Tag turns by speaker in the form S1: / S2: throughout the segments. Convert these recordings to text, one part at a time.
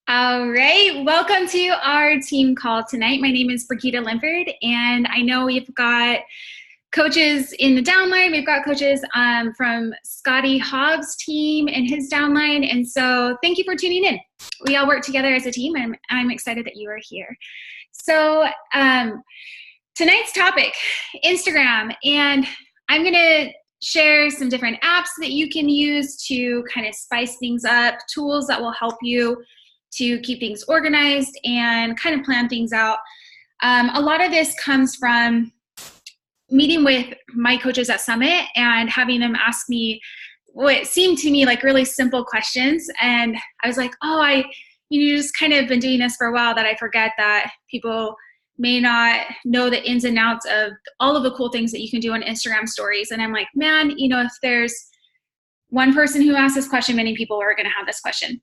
S1: All right, welcome to our team call tonight. My name is Brigitte Linford, and I know we've got coaches in the downline. We've got coaches from Scotty Hobbs' team and his downline, and so thank you for tuning in. We all work together as a team, and I'm excited that you are here. So tonight's topic, Instagram, and I'm going to share some different apps that you can use to kind of spice things up, tools that will help you to keep things organized and kind of plan things out. A lot of this comes from meeting with my coaches at Summit and having them ask me what seemed to me like really simple questions. And I was like, just kind of been doing this for a while that I forget that people may not know the ins and outs of all of the cool things that you can do on Instagram stories. And I'm like, man, if there's one person who asks this question, many people are going to have this question.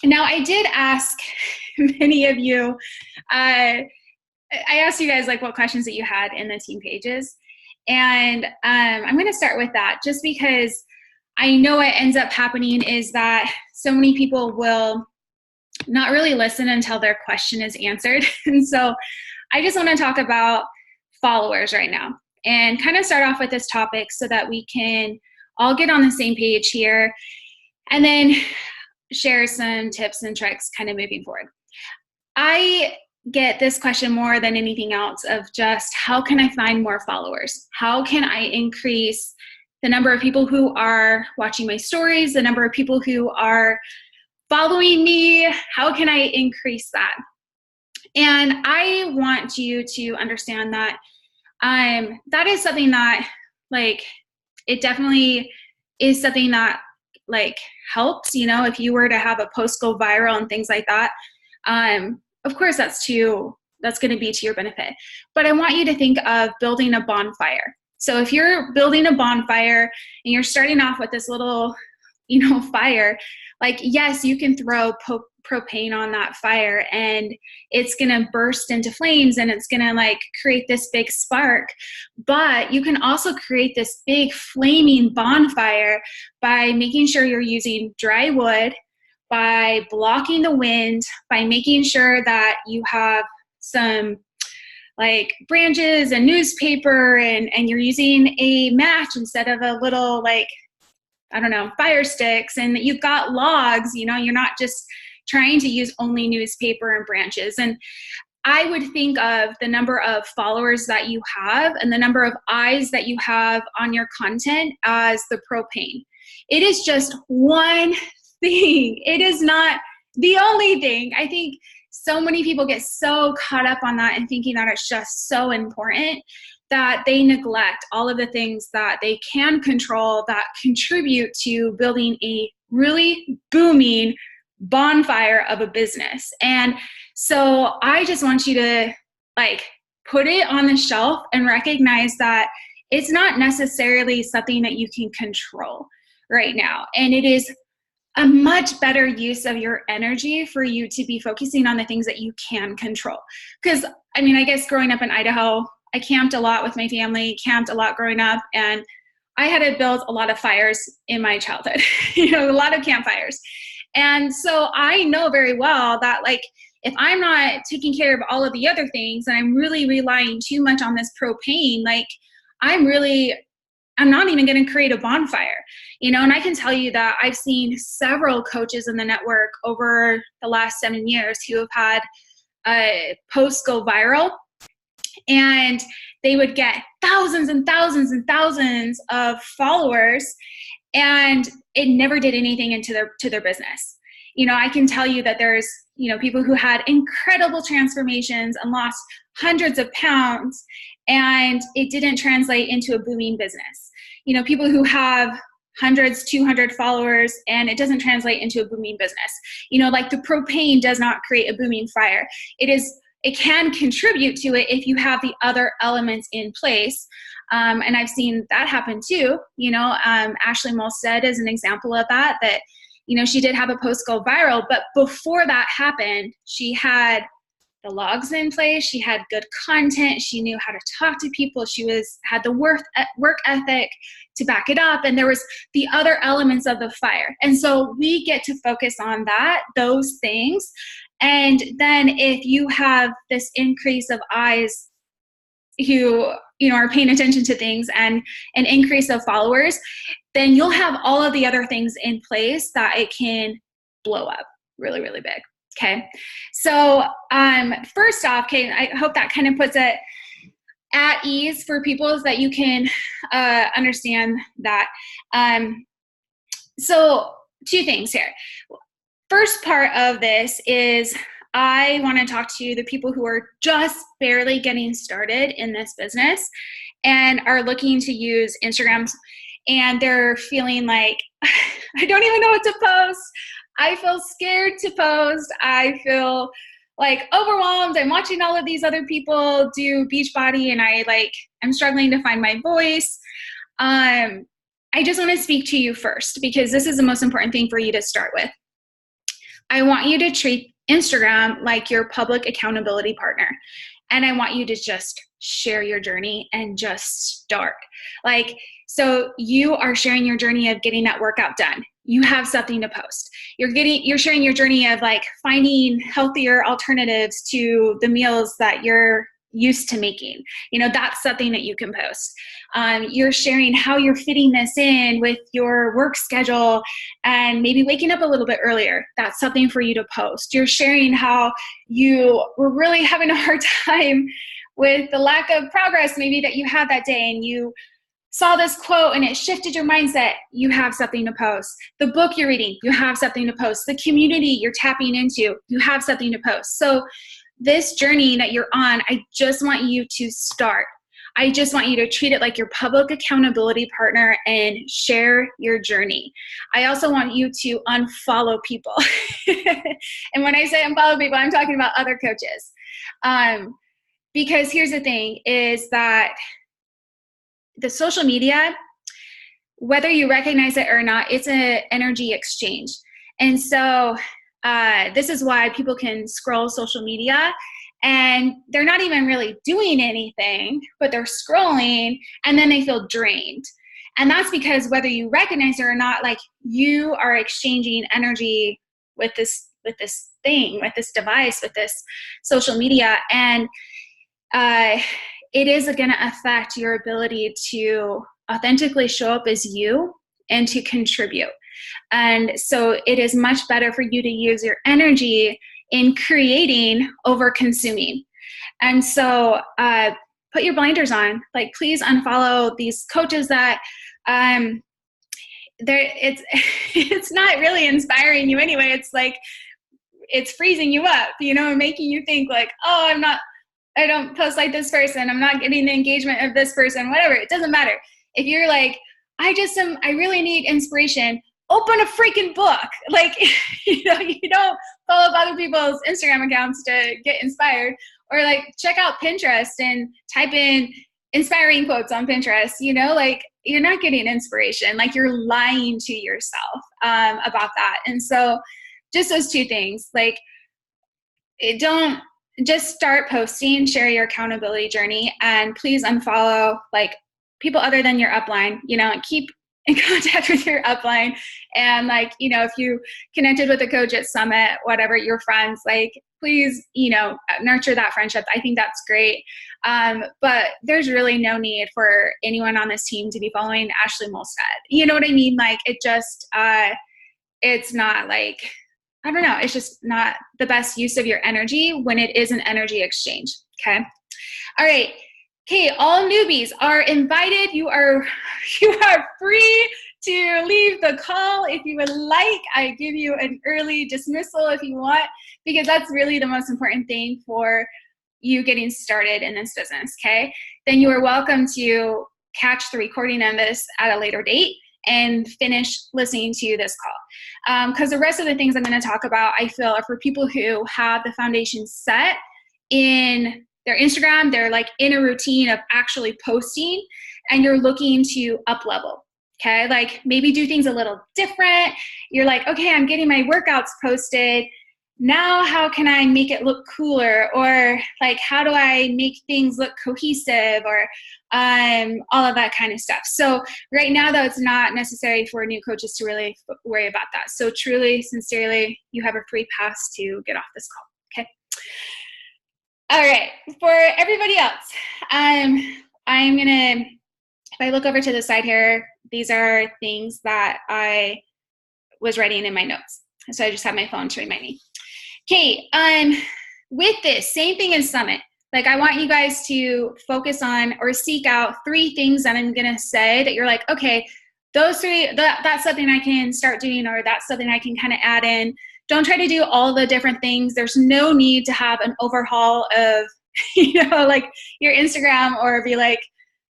S1: Now, I did ask many of you, I asked you guys like what questions that you had in the team pages. And I'm going to start with that just because I know what ends up happening is that so many people will not really listen until their question is answered. And so I just want to talk about followers right now and kind of start off with this topic so that we can all get on the same page here. And then share some tips and tricks kind of moving forward. I get this question more than anything else of just how can I find more followers? How can I increase the number of people who are watching my stories, the number of people who are following me? How can I increase that? And I want you to understand that that is something that it definitely is something that helps, if you were to have a post go viral and things like that. Of course, that's going to be to your benefit. But I want you to think of building a bonfire. So if you're building a bonfire and you're starting off with this little, fire, yes, you can throw propane on that fire and it's going to burst into flames and it's going to create this big spark. But you can also create this big flaming bonfire by making sure you're using dry wood, by blocking the wind, by making sure that you have some branches and newspaper and you're using a match instead of a little fire sticks, and you've got logs, you're not just trying to use only newspaper and branches. And I would think of the number of followers that you have and the number of eyes that you have on your content as the propane. It is just one thing. It is not the only thing. I think so many people get so caught up on that and thinking that it's just so important that they neglect all of the things that they can control that contribute to building a really booming bonfire of a business. And so I just want you to put it on the shelf and recognize that it's not necessarily something that you can control right now. And it is a much better use of your energy for you to be focusing on the things that you can control. Because I guess growing up in Idaho, I camped a lot with my family, camped a lot growing up, and I had to build a lot of fires in my childhood, a lot of campfires. And so I know very well that if I'm not taking care of all of the other things and I'm really relying too much on this propane, I'm not even going to create a bonfire, and I can tell you that I've seen several coaches in the network over the last 7 years who have had posts go viral, and they would get thousands and thousands and thousands of followers, and it never did anything into their business. I can tell you that there's, people who had incredible transformations and lost hundreds of pounds, and it didn't translate into a booming business. People who have hundreds, 200 followers, and it doesn't translate into a booming business. The propane does not create a booming fire. It can contribute to it if you have the other elements in place. And I've seen that happen too. Ashley Molstead is an example of that she did have a post go viral, but before that happened, she had the logs in place. She had good content. She knew how to talk to people. She had the work ethic to back it up. And there was the other elements of the fire. And so we get to focus on those things. And then if you have this increase of eyes who, are paying attention to things and an increase of followers, then you'll have all of the other things in place that it can blow up really, really big. Okay. So, first off, okay, I hope that kind of puts it at ease for people is that you can, understand that. So 2 things here. First part of this is I want to talk to the people who are just barely getting started in this business and are looking to use Instagram, and they're feeling like, I don't even know what to post. I feel scared to post. I feel like overwhelmed. I'm watching all of these other people do Beachbody and I'm struggling to find my voice. I just want to speak to you first because this is the most important thing for you to start with. I want you to treat Instagram like your public accountability partner. And I want you to just share your journey and just start. So you are sharing your journey of getting that workout done. You have something to post. You're sharing your journey of finding healthier alternatives to the meals that you're used to making. That's something that you can post. You're sharing how you're fitting this in with your work schedule and maybe waking up a little bit earlier. That's something for you to post. You're sharing how you were really having a hard time with the lack of progress maybe that you had that day, and you saw this quote and it shifted your mindset. You have something to post. The book you're reading, you have something to post. The community you're tapping into, you have something to post. So this journey that you're on, I just want you to start. I just want you to treat it like your public accountability partner and share your journey. I also want you to unfollow people. And when I say unfollow people, I'm talking about other coaches. Because here's the thing is that the social media, whether you recognize it or not, it's an energy exchange. And so this is why people can scroll social media and they're not even really doing anything, but they're scrolling and then they feel drained. And that's because whether you recognize it or not, you are exchanging energy with this thing, with this device, with this social media. And it is going to affect your ability to authentically show up as you and to contribute. And so it is much better for you to use your energy in creating over consuming. And so put your blinders on. Please unfollow these coaches that it's not really inspiring you anyway. It's freezing you up, and making you think I don't post like this person. I'm not getting the engagement of this person, whatever. It doesn't matter. If you're I really need inspiration, open a freaking book. You don't follow other people's Instagram accounts to get inspired, or check out Pinterest and type in inspiring quotes on Pinterest. You're not getting inspiration. You're lying to yourself about that. And so just those 2 things, don't just start posting, share your accountability journey, and please unfollow people other than your upline, and keep in contact with your upline. And if you connected with a coach at Summit, whatever, your friends, please, nurture that friendship. I think that's great. But there's really no need for anyone on this team to be following Ashley Molstead. You know what I mean? It just, it's not I don't know. It's just not the best use of your energy when it is an energy exchange. Okay. All right. Okay. All newbies are invited. You are free to leave the call if you would like. I give you an early dismissal if you want, because that's really the most important thing for you getting started in this business. Okay. Then you are welcome to catch the recording of this at a later date and finish listening to this call. Because the rest of the things I'm going to talk about, I feel, are for people who have the foundation set in their Instagram. They're in a routine of actually posting, and you're looking to up level. Okay. Maybe do things a little different. You're okay, I'm getting my workouts posted, now how can I make it look cooler, or like how do I make things look cohesive, or all of that kind of stuff. So right now, though, it's not necessary for new coaches to really worry about that. So truly, sincerely, you have a free pass to get off this call. Okay. All right. For everybody else, I'm gonna, if I look over to the side here, these are things that I was writing in my notes. So I just have my phone to remind me. Okay, with this, same thing in Summit. Like, I want you guys to focus on or seek out 3 things that I'm gonna say that you're like, okay, those 3, that's something I can start doing, or that's something I can kind of add in. Don't try to do all the different things. There's no need to have an overhaul of, like your Instagram, or be like,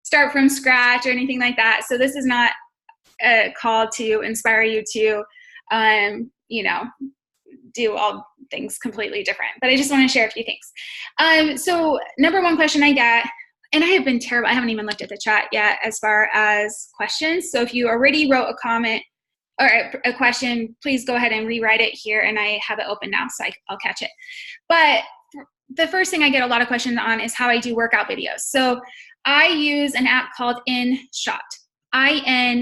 S1: start from scratch or anything like that. So this is not a call to inspire you to, do all things completely different, but I just want to share a few things. So number 1 question I get, and I have been terrible, I haven't even looked at the chat yet as far as questions. So if you already wrote a comment or a question, please go ahead and rewrite it here, and I have it open now, so I'll catch it. But the first thing I get a lot of questions on is how I do workout videos. So I use an app called InShot, InShot.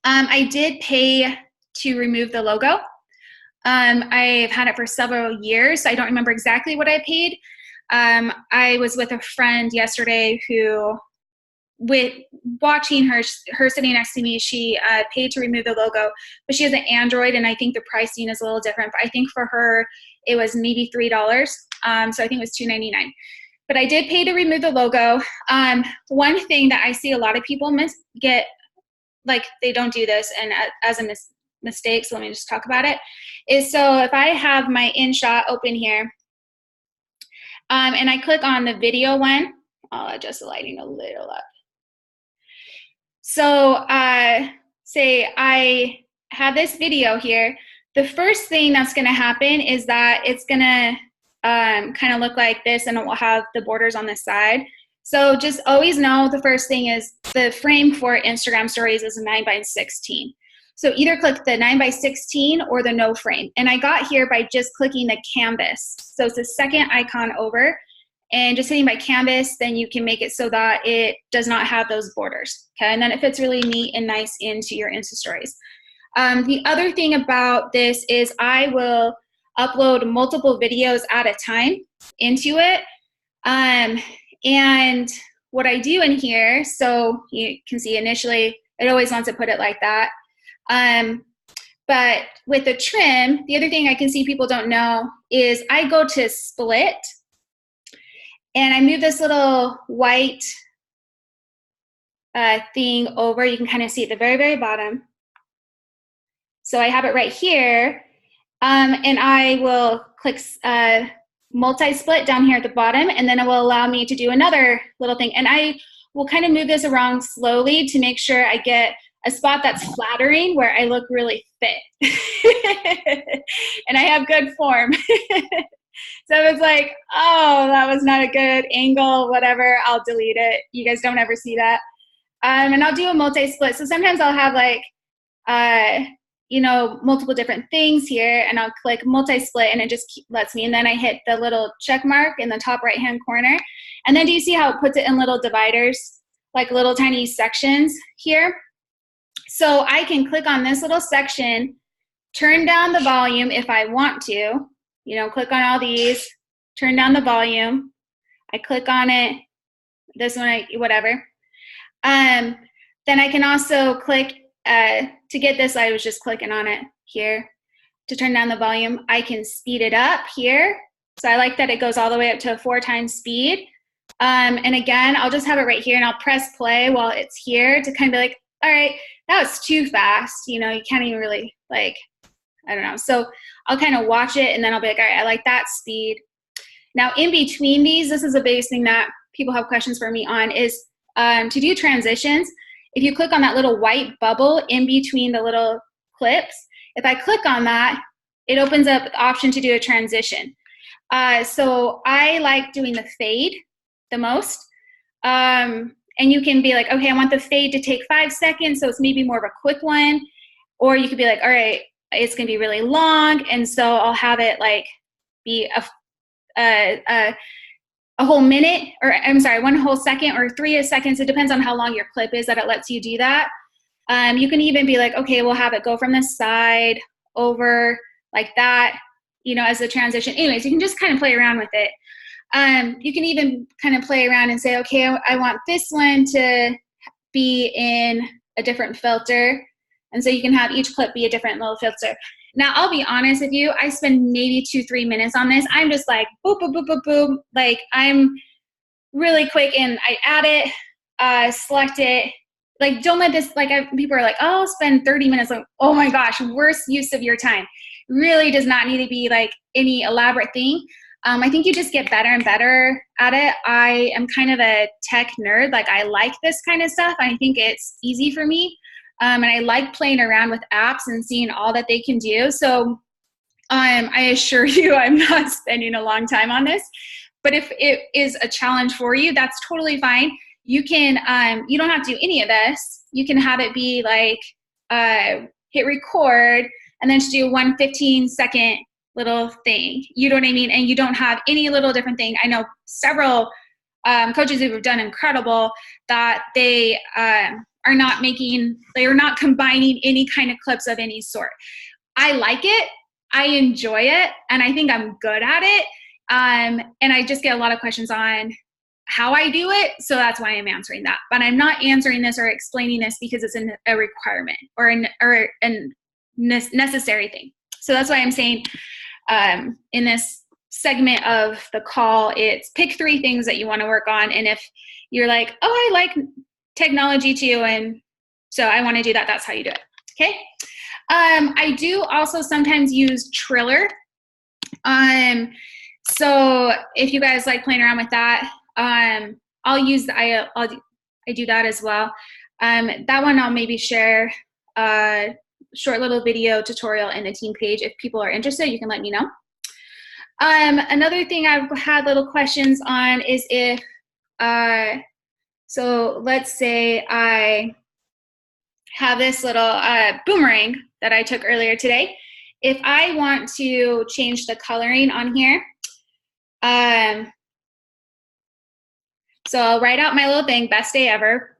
S1: I did pay to remove the logo. I've had it for several years, so I don't remember exactly what I paid. I was with a friend yesterday who, with watching her sitting next to me, she paid to remove the logo, but she has an Android, and I think the pricing is a little different. But I think for her, it was maybe $3. So I think it was $2.99. But I did pay to remove the logo. One thing that I see a lot of people get, like, they don't do this, and as a mistake, so let me just talk about it, is so if I have my InShot open here, and I click on the video one, I'll adjust the lighting a little up. So say I have this video here, the first thing that's gonna happen is that it's gonna kind of look like this, and it will have the borders on the side. So just always know the first thing is the frame for Instagram stories is 9:16. So either click the 9:16 or the no frame. And I got here by just clicking the canvas. So it's the second icon over, and just hitting by canvas, then you can make it so that it does not have those borders. Okay, and then it fits really neat and nice into your Insta stories. The other thing about this is I will upload multiple videos at a time into it. And what I do in here, so you can see initially, it always wants to put it like that. But with the trim, the other thing I can see people don't know is I go to split, and I move this little white thing over. You can kind of see at the very, very bottom. So I have it right here, and I will click multi-split down here at the bottom, and then it will allow me to do another little thing. And I will kind of move this around slowly to make sure I get a spot that's flattering where I look really fit. And I have good form. So it's like, oh, that was not a good angle, whatever, I'll delete it. You guys don't ever see that. And I'll do a multi-split. So sometimes I'll have like, multiple different things here, and I'll click multi-split, and it just lets me, and then I hit the little check mark in the top right-hand corner. And then do you see how it puts it in little dividers, like little tiny sections here? So I can click on this little section, turn down the volume if I want to, click on all these, turn down the volume. I click on it, this one, whatever. Then I can also click, to get this, I was just clicking on it here. To turn down the volume, I can speed it up here. So I like that it goes all the way up to 4 times speed. And again, I'll just have it right here, and I'll press play while it's here to kind of be like, all right, that was too fast. You can't even really, like, I don't know. So I'll kind of watch it, and then I'll be like, all right, I like that speed. Now, in between these, this is the biggest thing that people have questions for me on, is to do transitions. If you click on that little white bubble in between the little clips, if I click on that, it opens up the option to do a transition. So I like doing the fade the most. And you can be like, okay, I want the fade to take 5 seconds, so it's maybe more of a quick one. Or you could be like, all right, it's going to be really long. And so I'll have it like be a whole minute, or I'm sorry, 1 whole second or 3 seconds. It depends on how long your clip is that it lets you do that. You can even be like, okay, we'll have it go from the side over like that, you know, as a transition. Anyways, you can just kind of play around with it. You can even kind of play around and say, okay, I want this one to be in a different filter. And so you can have each clip be a different little filter. Now, I'll be honest with you, I spend maybe 2-3 minutes on this. I'm just like, boop, boop, boop, boop, boop. Like, I'm really quick, and I add it, select it. Like, don't let this, like, people are like, oh, I'll spend 30 minutes. Like, oh my gosh, worst use of your time. Really does not need to be like any elaborate thing. I think you just get better and better at it. I am kind of a tech nerd. Like, I like this kind of stuff. I think it's easy for me. And I like playing around with apps and seeing all that they can do. So I assure you, I'm not spending a long time on this. But if it is a challenge for you, that's totally fine. You can, you don't have to do any of this. You can have it be like, hit record and then just do 1 15-second little thing. You know what I mean? And you don't have any little different thing. I know several coaches who have done incredible that they are not combining any kind of clips of any sort. I like it. I enjoy it. And I think I'm good at it. And I just get a lot of questions on how I do it. So that's why I'm answering that. But I'm not answering this or explaining this because it's a requirement or a necessary thing. So that's why I'm saying in this segment of the call, it's pick 3 things that you want to work on. And if you're like, oh, I like technology too, and so I want to do that, that's how you do it. Okay. I do also sometimes use Triller. So if you guys like playing around with that, I'll use I do that as well. That one I'll maybe share a short little video tutorial in the team page. If people are interested, you can let me know. Another thing I've had little questions on is if, so let's say I have this little boomerang that I took earlier today. If I want to change the coloring on here, so I'll write out my little thing, best day ever,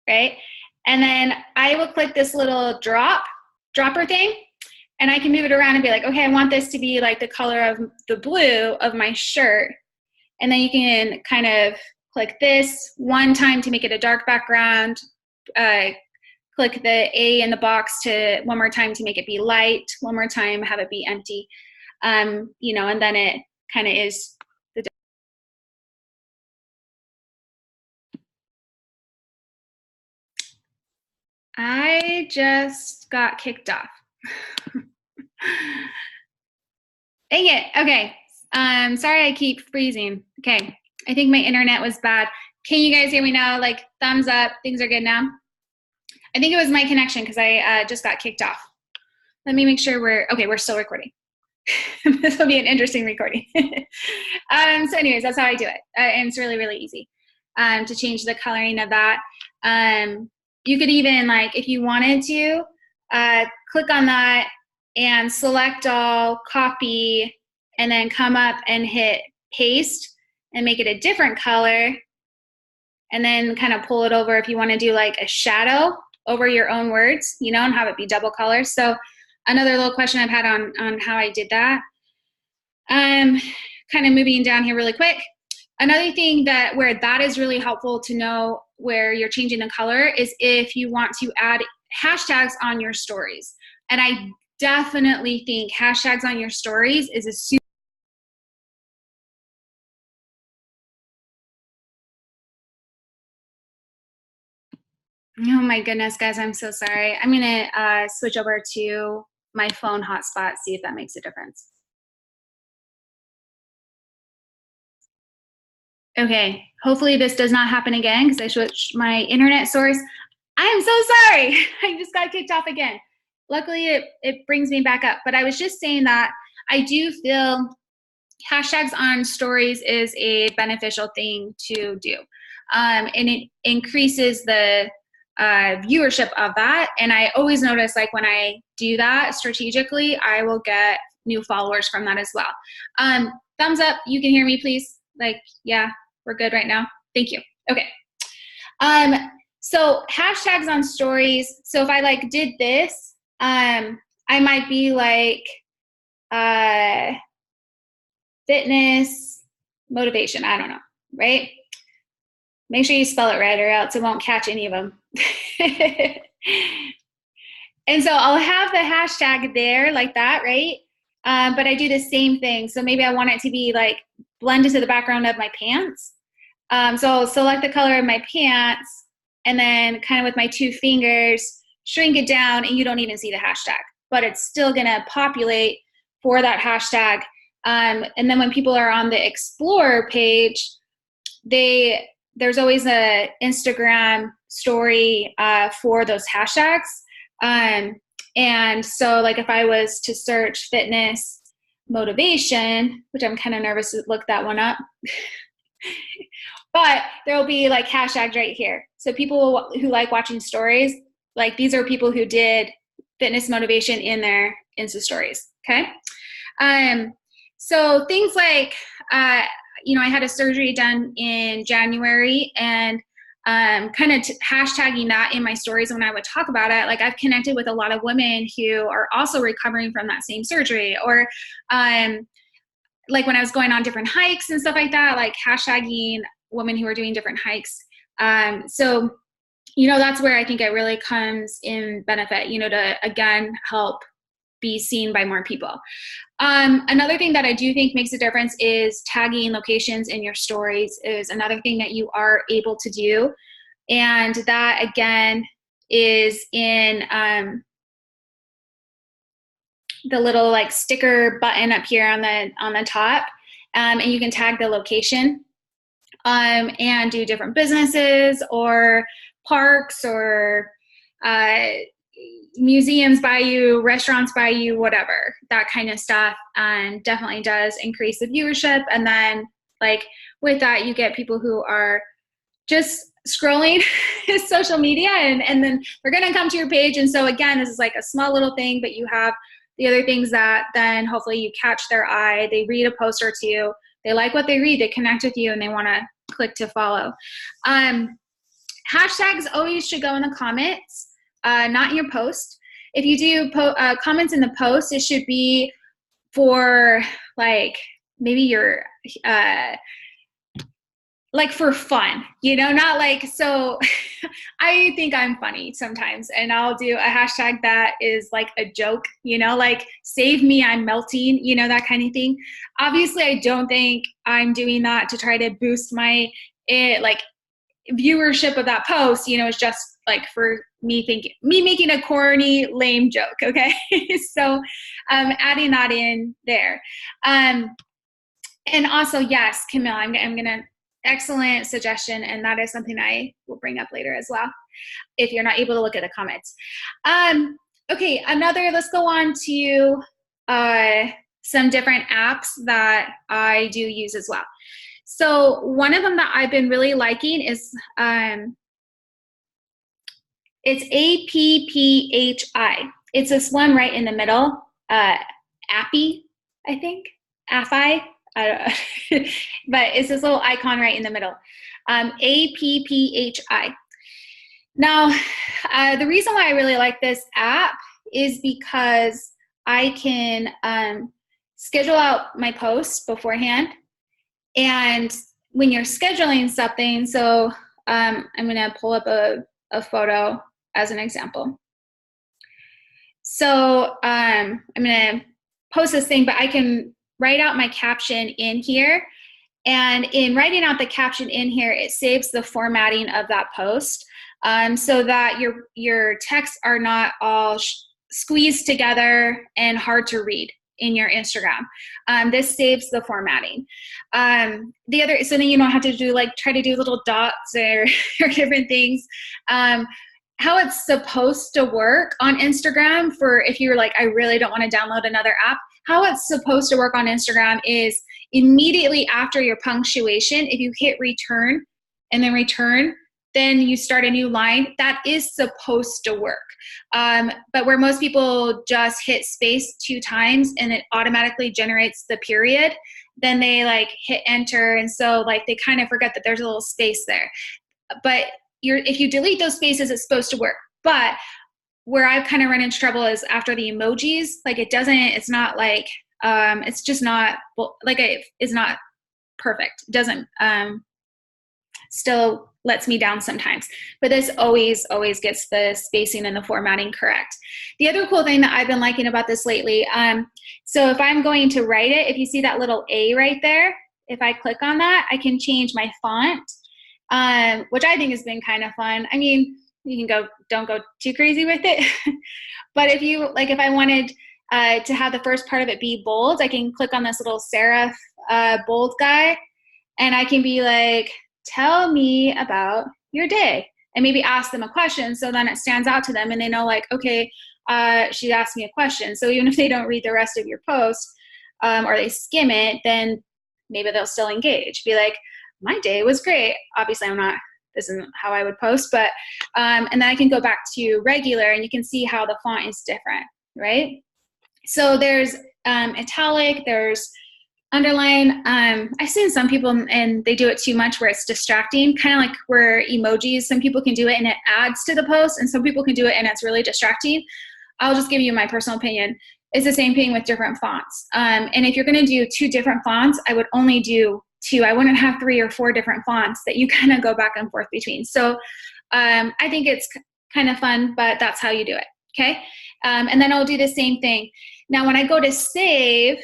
S1: right? And then I will click this little dropper thing, and I can move it around and be like, okay, I want this to be like the color of the blue of my shirt. And then you can kind of click this one time to make it a dark background, click the A in the box to one more time to make it be light, one more time, have it be empty, you know, and then it kind of is the. I just got kicked off. Dang it. Okay. Sorry I keep freezing. Okay. I think my internet was bad. Can you guys hear me now? Like, thumbs up. Things are good now. I think it was my connection because I just got kicked off. Let me make sure we're still recording. This will be an interesting recording. So anyways, that's how I do it. And it's really, really easy to change the coloring of that. You could even, like, if you wanted to, click on that and select all, copy, and then come up and hit paste and make it a different color, and then kind of pull it over if you want to do like a shadow over your own words, you know, and have it be double color. So another little question I've had on how I did that. Kind of moving down here really quick. Another thing where that is really helpful to know where you're changing the color is if you want to add hashtags on your stories. And I definitely think hashtags on your stories is a super. Oh my goodness, guys, I'm so sorry. I'm gonna switch over to my phone hotspot, see if that makes a difference. Okay, hopefully this does not happen again because I switched my internet source. I am so sorry. I just got kicked off again. Luckily, it brings me back up. But I was just saying that I do feel hashtags on stories is a beneficial thing to do. And it increases the viewership of that. And I always notice, like, when I do that strategically, I will get new followers from that as well. Thumbs up. You can hear me, please. Like, yeah, we're good right now. Thank you. Okay. So hashtags on stories. So if I like did this, I might be like, fitness, motivation. I don't know, right? Make sure you spell it right or else it won't catch any of them. And so I'll have the hashtag there like that, right? But I do the same thing. So maybe I want it to be like blended to the background of my pants. So I'll select the color of my pants and then kind of with my 2 fingers, shrink it down, and you don't even see the hashtag, but it's still gonna populate for that hashtag. And then when people are on the Explore page, there's always a Instagram story for those hashtags. And so like if I was to search fitness motivation, which I'm kind of nervous to look that one up, but there'll be like hashtags right here. So people who like watching stories, like these are people who did fitness motivation in their Insta stories, okay? So things like, you know, I had a surgery done in January, and kind of hashtagging that in my stories when I would talk about it. Like I've connected with a lot of women who are also recovering from that same surgery, or like when I was going on different hikes and stuff like that, like hashtagging women who are doing different hikes. So, you know, that's where I think it really comes in benefit, you know, to again help be seen by more people. Another thing that I do think makes a difference is tagging locations in your stories is another thing that you are able to do. And that again is in the little like sticker button up here on the top. And you can tag the location and do different businesses or parks or museums by you, restaurants by you, whatever, that kind of stuff, and definitely does increase the viewership. And then like with that, you get people who are just scrolling social media and then they're going to come to your page. And so again, this is like a small little thing, but you have the other things that then hopefully you catch their eye, they read a post or two, they like what they read, they connect with you, and they want to click to follow. Hashtags always should go in the comments. Not in your post. If you do comments in the post, it should be for like maybe your like for fun, you know, not like, so I think I'm funny sometimes and I'll do a hashtag that is like a joke, you know, like save me, I'm melting, you know, that kind of thing. Obviously, I don't think I'm doing that to try to boost my like viewership of that post, you know, it's just like for me making a corny, lame joke, okay? So adding that in there. And also, yes, Camille, I'm gonna, excellent suggestion, and that is something I will bring up later as well, if you're not able to look at the comments. Okay, let's go on to some different apps that I do use as well. So one of them that I've been really liking is, it's APPHI. It's this one right in the middle, Appy, I think, Affi, I don't know. But it's this little icon right in the middle, APPHI. Now, the reason why I really like this app is because I can schedule out my posts beforehand. And when you're scheduling something, so I'm gonna pull up a photo as an example. So I'm gonna post this thing, but I can write out my caption in here. And in writing out the caption in here, it saves the formatting of that post so that your texts are not all squeezed together and hard to read in your Instagram. This saves the formatting. So then you don't have to do try to do little dots or different things. How it's supposed to work on Instagram for if you're like, I really don't want to download another app, how it's supposed to work on Instagram is immediately after your punctuation, if you hit return and then return, then you start a new line, that is supposed to work. But where most people just hit space 2 times and it automatically generates the period, then they like hit enter. And so like they kind of forget that there's a little space there. But if you delete those spaces, it's supposed to work. But where I've kind of run into trouble is after the emojis, like it's not like, it's just not, like it's not perfect. It doesn't, still lets me down sometimes. But this always gets the spacing and the formatting correct. The other cool thing that I've been liking about this lately, so if I'm going to write it, if you see that little A right there, if I click on that, I can change my font, which I think has been kind of fun. I mean, you can don't go too crazy with it. But if I wanted to have the first part of it be bold, I can click on this little serif bold guy, and I can be like, tell me about your day, and maybe ask them a question. So then it stands out to them and they know like, okay, she asked me a question. So even if they don't read the rest of your post, or they skim it, then maybe they'll still engage. Be like, my day was great. Obviously this isn't how I would post, but, and then I can go back to regular and you can see how the font is different, right? So there's italic, there's underline. I've seen some people and they do it too much where it's distracting, kind of like where emojis, some people can do it and it adds to the post, and some people can do it and it's really distracting. I'll just give you my personal opinion. It's the same thing with different fonts. And if you're going to do 2 different fonts, I would only do 2. I wouldn't have 3 or 4 different fonts that you kind of go back and forth between. So I think it's kind of fun, but that's how you do it. Okay. And then I'll do the same thing. Now, when I go to save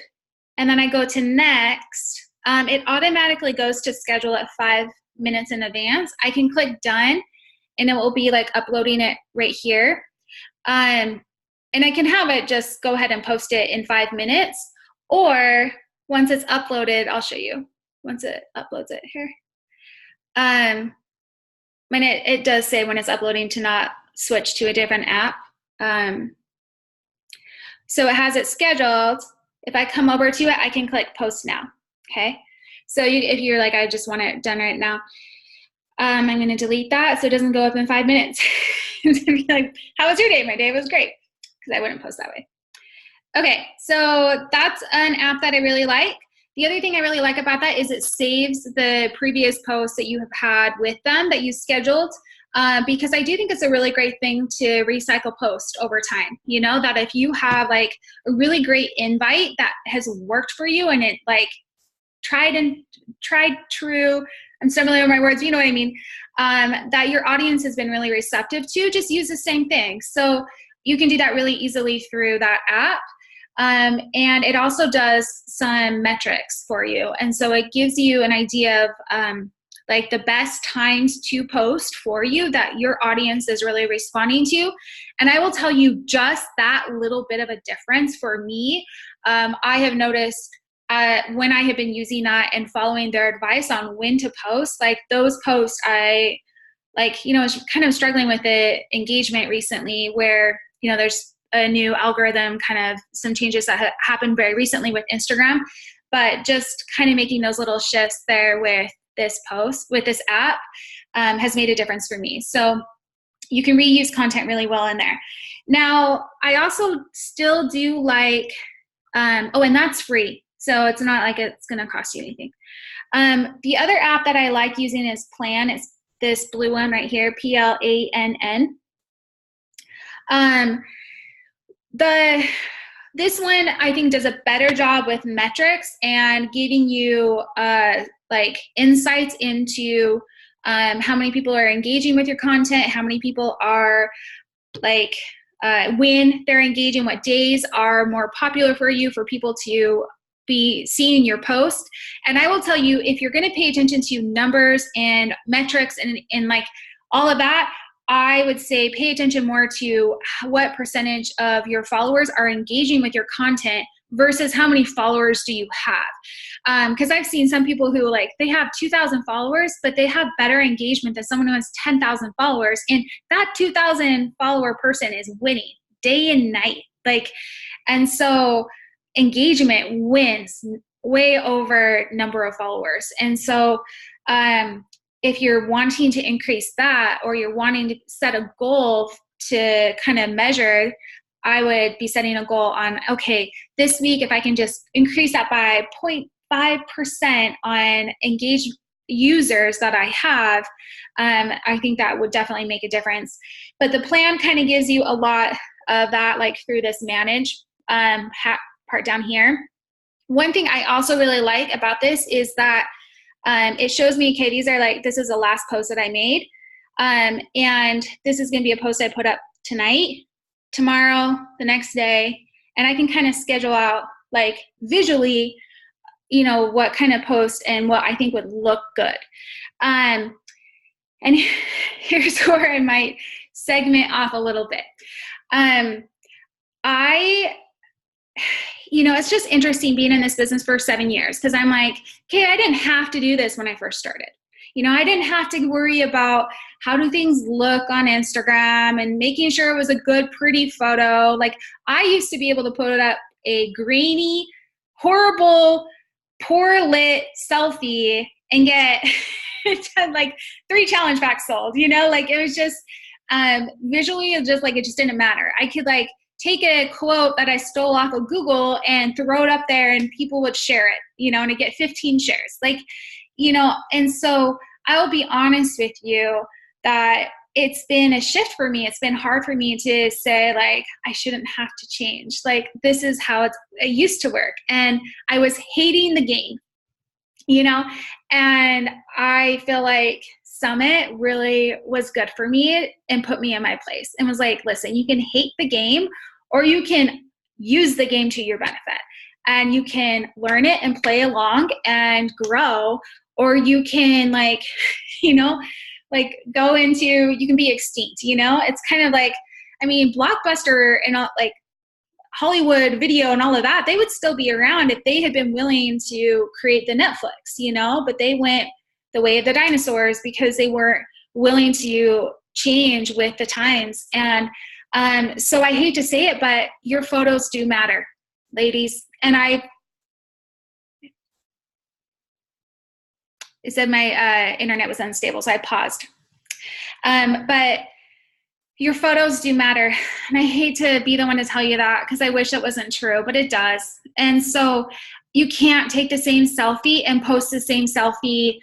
S1: and then I go to next, it automatically goes to schedule at 5 minutes in advance. I can click done and it will be like uploading it right here. And I can have it just go ahead and post it in 5 minutes, or once it's uploaded, I'll show you once it uploads it here. When it does say when it's uploading to not switch to a different app. So it has it scheduled. If I come over to it, I can click post now. Okay. So if you're like, I just want it done right now, I'm going to delete that so it doesn't go up in 5 minutes. To be like, how was your day? My day was great, because I wouldn't post that way. Okay, so that's an app that I really like. The other thing I really like about that is it saves the previous posts that you have had with them that you scheduled, because I do think it's a really great thing to recycle post over time. You know, that if you have like a really great invite that has worked for you and it like tried true, I'm stumbling over my words, you know what I mean, that your audience has been really receptive to, just use the same thing. So you can do that really easily through that app. And it also does some metrics for you. And so it gives you an idea of like the best times to post for you that your audience is really responding to. And I will tell you, just that little bit of a difference for me, I have noticed when I have been using that and following their advice on when to post, like those posts I like, you know, I was kind of struggling with the engagement recently where, you know, there's a new algorithm, kind of some changes that happened very recently with Instagram, but just kind of making those little shifts there with this post, with this app, has made a difference for me. So you can reuse content really well in there. Now, I also still do like, oh, and that's free. So it's not like it's going to cost you anything. The other app that I like using is Plan. It's this blue one right here, PLANN. This one I think does a better job with metrics and giving you like insights into how many people are engaging with your content, how many people are like when they're engaging, what days are more popular for you for people to be seeing your post. And I will tell you, if you're going to pay attention to numbers and metrics and like all of that, I would say pay attention more to what percentage of your followers are engaging with your content versus how many followers do you have. Because I've seen some people who like, they have 2,000 followers, but they have better engagement than someone who has 10,000 followers. And that 2,000 follower person is winning day and night. Like, and so engagement wins way over number of followers. And so if you're wanting to increase that, or you're wanting to set a goal to kind of measure, I would be setting a goal on, okay, this week, if I can just increase that by 0.5% on engaged users that I have, I think that would definitely make a difference. But the plan kind of gives you a lot of that, like through this manage part down here. One thing I also really like about this is that it shows me, okay, these are like, this is the last post that I made. And this is going to be a post I put up tonight, tomorrow, the next day. And I can kind of schedule out like visually, you know, what kind of post and what I think would look good. And here's where I might segment off a little bit. You know, it's just interesting being in this business for 7 years, because I'm like, okay, I didn't have to do this when I first started. You know, I didn't have to worry about how do things look on Instagram and making sure it was a good, pretty photo. Like, I used to be able to put up a grainy, horrible, poor lit selfie and get like 3 challenge packs sold, you know, like it was just visually, it just didn't matter. I could like take a quote that I stole off of Google and throw it up there and people would share it, you know, and I get 15 shares, like, you know. And so I will be honest with you that it's been a shift for me. It's been hard for me to say, like, I shouldn't have to change. Like, this is how it used to work. And I was hating the game, you know, and I feel like Summit really was good for me and put me in my place and was like, listen, you can hate the game or you can use the game to your benefit, and you can learn it and play along and grow, or you can, like, you know, like go into, you can be extinct, you know. It's kind of like, I mean, Blockbuster and all, like Hollywood Video and all of that, they would still be around if they had been willing to create the Netflix, you know, but they went the way of the dinosaurs because they weren't willing to change with the times. And so I hate to say it, but your photos do matter, ladies. And it said my internet was unstable, so I paused. But your photos do matter. And I hate to be the one to tell you that, because I wish it wasn't true, but it does. And so you can't take the same selfie and post the same selfie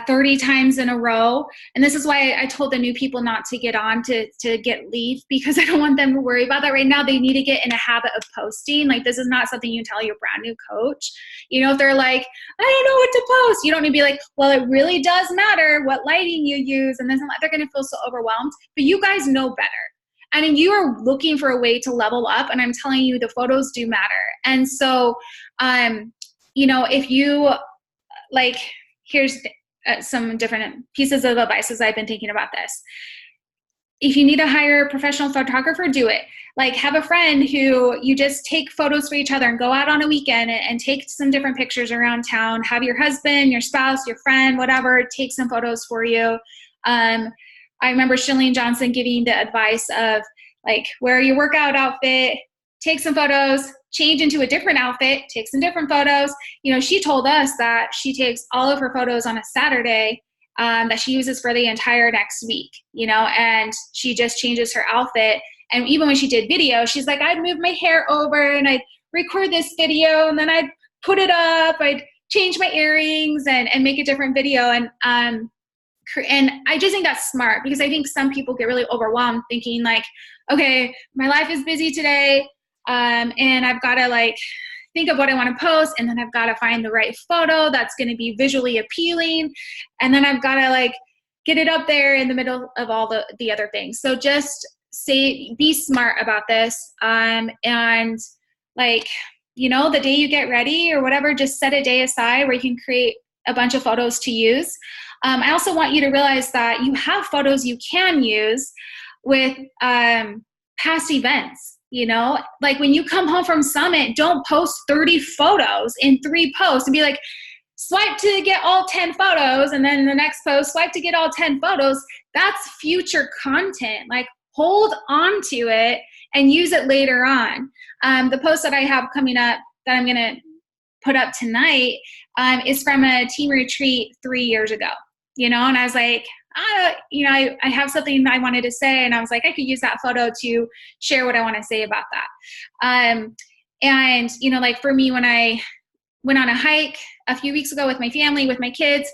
S1: 30 times in a row. And this is why I told the new people not to get on to get leave, because I don't want them to worry about that right now. They need to get in a habit of posting. Like, this is not something you tell your brand new coach. You know, if they're like, I don't know what to post, you don't need to be like, well, it really does matter what lighting you use. And then they're going to feel so overwhelmed, but you guys know better. And you are looking for a way to level up. And I'm telling you, the photos do matter. And so, you know, if you like, here's some different pieces of advice as I've been thinking about this. If you need to hire a professional photographer, do it. Like, have a friend who you just take photos for each other and go out on a weekend and take some different pictures around town. Have your husband, your spouse, your friend, whatever, take some photos for you. I remember Shalene Johnson giving the advice of, like, wear your workout outfit, take some photos, change into a different outfit, take some different photos. You know, she told us that she takes all of her photos on a Saturday that she uses for the entire next week, you know, and she just changes her outfit. And even when she did video, she's like, I'd move my hair over and I'd record this video and then I'd put it up, I'd change my earrings and make a different video. And I just think that's smart, because I think some people get really overwhelmed thinking like, okay, my life is busy today. And I've got to like think of what I want to post, and then I've got to find the right photo that's going to be visually appealing, and then I've got to like get it up there in the middle of all the other things. So just be smart about this, and like, you know, the day you get ready or whatever, just set a day aside where you can create a bunch of photos to use. I also want you to realize that you have photos you can use with past events. You know, like when you come home from Summit, don't post 30 photos in 3 posts and be like, swipe to get all 10 photos. And then the next post, swipe to get all 10 photos. That's future content. Like, hold on to it and use it later on. The post that I have coming up that I'm going to put up tonight is from a team retreat 3 years ago. you know, and I was like, you know, I have something I wanted to say, and I was like, I could use that photo to share what I want to say about that. And, you know, like for me, when I went on a hike a few weeks ago with my family, with my kids,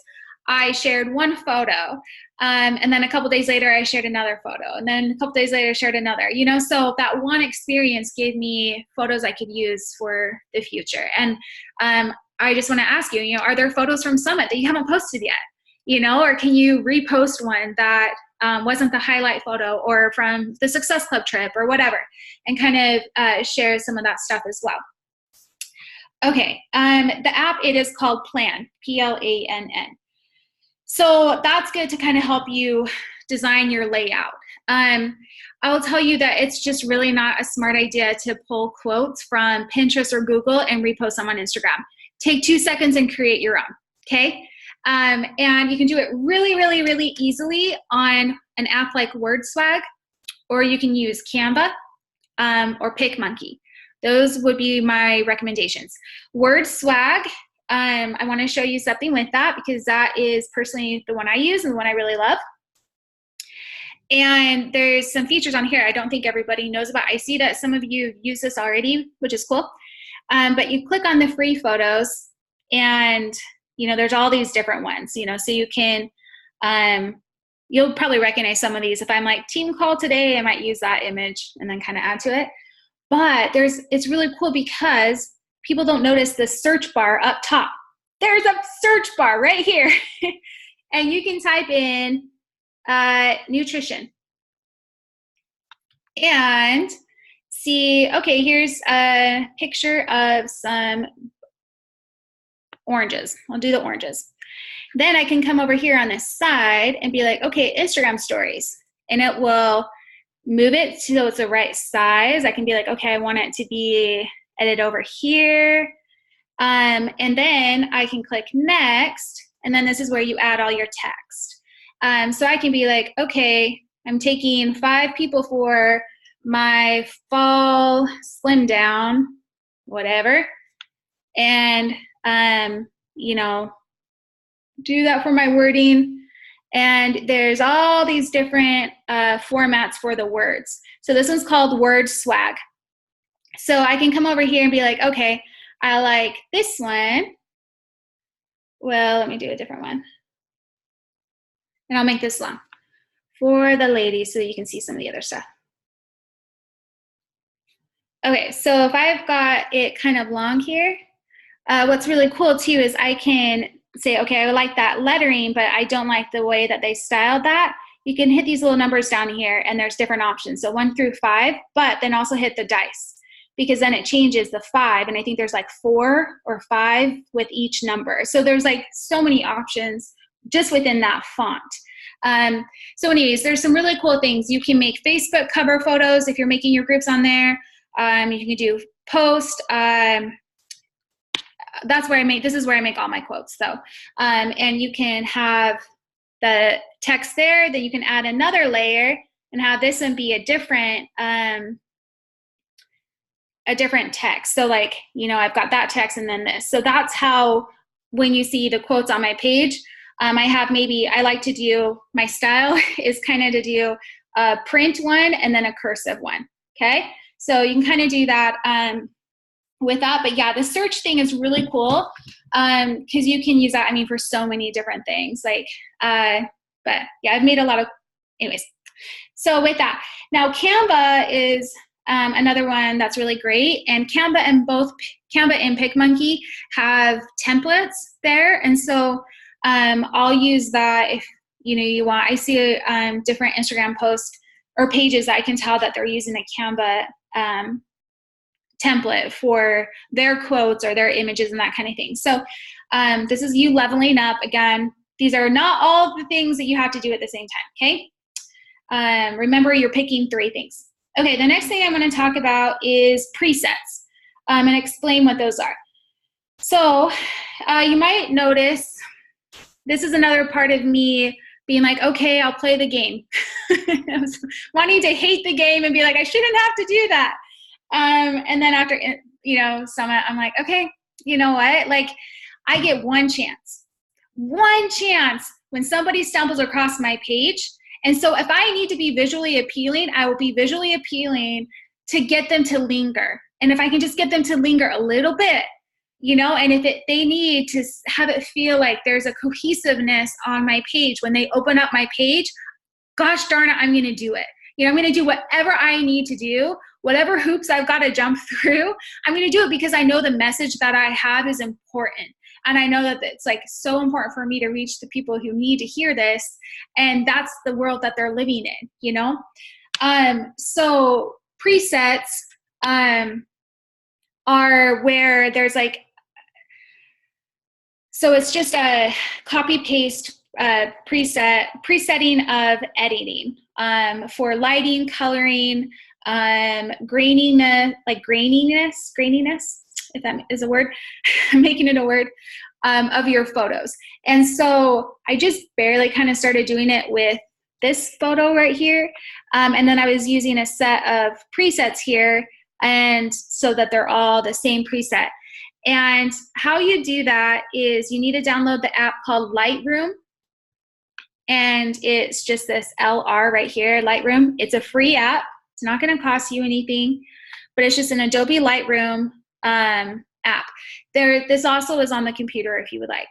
S1: I shared one photo. And then a couple days later, I shared another photo. And then a couple days later, I shared another, you know, so that one experience gave me photos I could use for the future. And I just want to ask you, you know, are there photos from Summit that you haven't posted yet? You know, or can you repost one that wasn't the highlight photo, or from the Success Club trip or whatever, and kind of share some of that stuff as well. Okay, the app, it is called Plan, P-L-A-N-N. So that's good to kind of help you design your layout. I will tell you that it's just really not a smart idea to pull quotes from Pinterest or Google and repost them on Instagram. Take 2 seconds and create your own, okay? And you can do it really, really, really easily on an app like WordSwag, or you can use Canva or PicMonkey. Those would be my recommendations. WordSwag, I want to show you something with that, because that is personally the one I use and the one I really love. And there's some features on here I don't think everybody knows about. I see that some of you use this already, which is cool. But you click on the free photos, and you know, there's all these different ones, you know, so you can, you'll probably recognize some of these. If I'm like team call today, I might use that image and then kind of add to it. But it's really cool because people don't notice the search bar up top. There's a search bar right here. And you can type in nutrition and see, okay, here's a picture of some oranges. I'll do the oranges. Then I can come over here on this side and be like, okay, Instagram stories. And it will move it so it's the right size. I can be like, okay, I want it to be edited over here. And then I can click next. And then this is where you add all your text. So I can be like, okay, I'm taking 5 people for my fall slim down, whatever. And, you know, do that for my wording. And there's all these different formats for the words. So this one's called Word Swag. So I can come over here and be like, okay, I like this one. Well, let me do a different one. And I'll make this long for the ladies so that you can see some of the other stuff. Okay, so if I've got it kind of long here, what's really cool too is I can say, okay, I like that lettering, but I don't like the way that they styled that. You can hit these little numbers down here, and there's different options. So 1 through 5, but then also hit the dice, because then it changes the 5, and I think there's like 4 or 5 with each number. So there's like so many options just within that font. So anyways, there's some really cool things. You can make Facebook cover photos if you're making your groups on there. You can do post. That's where this is where I make all my quotes though. And you can have the text there, then you can add another layer and have this one be a different text. So like, you know, I've got that text and then this. So that's how, when you see the quotes on my page, I like to do, my style is kind of to do a print one and then a cursive one, okay? So you can kind of do that with that. But yeah, the search thing is really cool because you can use that, I mean, for so many different things. Like, but yeah, I've made a lot of, anyways. So with that, now Canva is another one that's really great. And Canva and PicMonkey have templates there. And so I'll use that if, you know, you want. I see different Instagram posts or pages that I can tell that they're using a Canva template for their quotes or their images and that kind of thing. So this is you leveling up. Again, these are not all the things that you have to do at the same time, okay? Remember, you're picking 3 things. Okay, the next thing I'm going to talk about is presets and explain what those are. So you might notice this is another part of me being like, okay, I'll play the game. I was wanting to hate the game and be like, I shouldn't have to do that. And then after, you know, Summit, I'm like, okay, you know what? Like, I get one chance when somebody stumbles across my page. And so if I need to be visually appealing, I will be visually appealing to get them to linger. And if I can just get them to linger a little bit, you know, and if they need to have it feel like there's a cohesiveness on my page when they open up my page, gosh darn it, I'm going to do it. You know, I'm going to do whatever I need to do, whatever hoops I've got to jump through. I'm going to do it because I know the message that I have is important. And I know that it's like so important for me to reach the people who need to hear this. And that's the world that they're living in, you know? So presets are where there's like, so it's just a copy paste presetting of editing for lighting, coloring, graininess, if that is a word, I'm making it a word, of your photos. And so I just barely kind of started doing it with this photo right here. And then I was using a set of presets here, and so that they're all the same preset. And how you do that is you need to download the app called Lightroom. And it's just this LR right here, Lightroom. It's a free app. It's not going to cost you anything, but it's just an Adobe Lightroom app. This also is on the computer if you would like.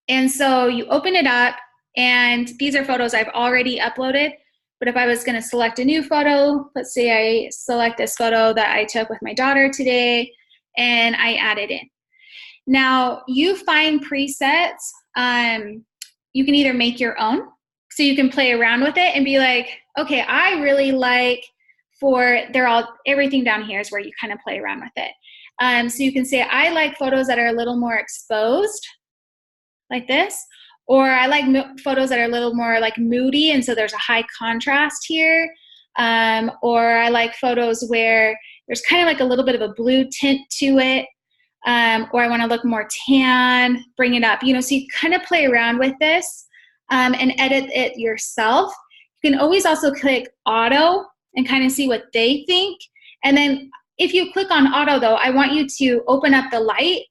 S1: And so you open it up, and these are photos I've already uploaded. But if I was going to select a new photo, let's say I select this photo that I took with my daughter today, and I add it in. Now, you find presets. You can either make your own, so you can play around with it and be like, okay, I really like everything down here is where you kind of play around with it. So you can say, I like photos that are a little more exposed, like this, or I like photos that are a little more like moody, and so there's a high contrast here. Or I like photos where there's kind of like a little bit of a blue tint to it. Or I want to look more tan, bring it up, you know, so you kind of play around with this and edit it yourself. You can always also click auto and kind of see what they think. And then if you click on auto though, I want you to open up the light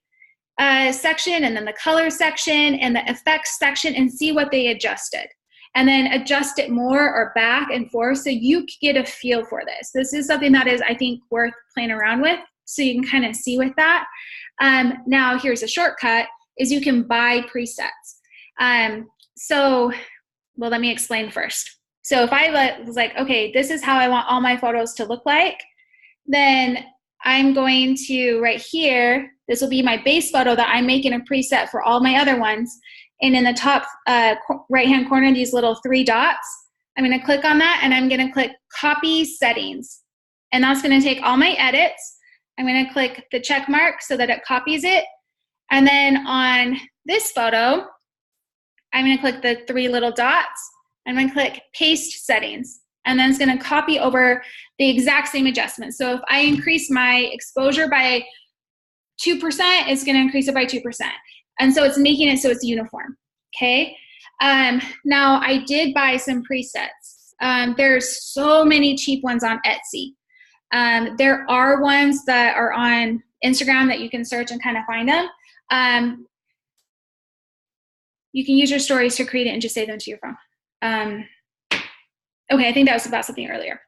S1: section, and then the color section and the effects section, and see what they adjusted. And then adjust it more or back and forth so you get a feel for this. This is something that is, I think, worth playing around with, so you can kind of see with that. Now here's a shortcut, is you can buy presets. Well, let me explain first. So if I was like, okay, this is how I want all my photos to look like, then I'm going to, right here, this will be my base photo that I'm making a preset for all my other ones. And in the top right-hand corner, these little 3 dots, I'm going to click on that, and I'm going to click Copy Settings. And that's going to take all my edits. I'm going to click the check mark so that it copies it. And then on this photo, I'm going to click the 3 little dots. I'm going to click Paste Settings. And then it's going to copy over the exact same adjustments. So if I increase my exposure by 2%, it's going to increase it by 2%. And so it's making it so it's uniform, okay? Now, I did buy some presets. There's so many cheap ones on Etsy. There are ones that are on Instagram that you can search and kind of find them. You can use your stories to create it and just save them to your phone. Okay, I think that was about something earlier.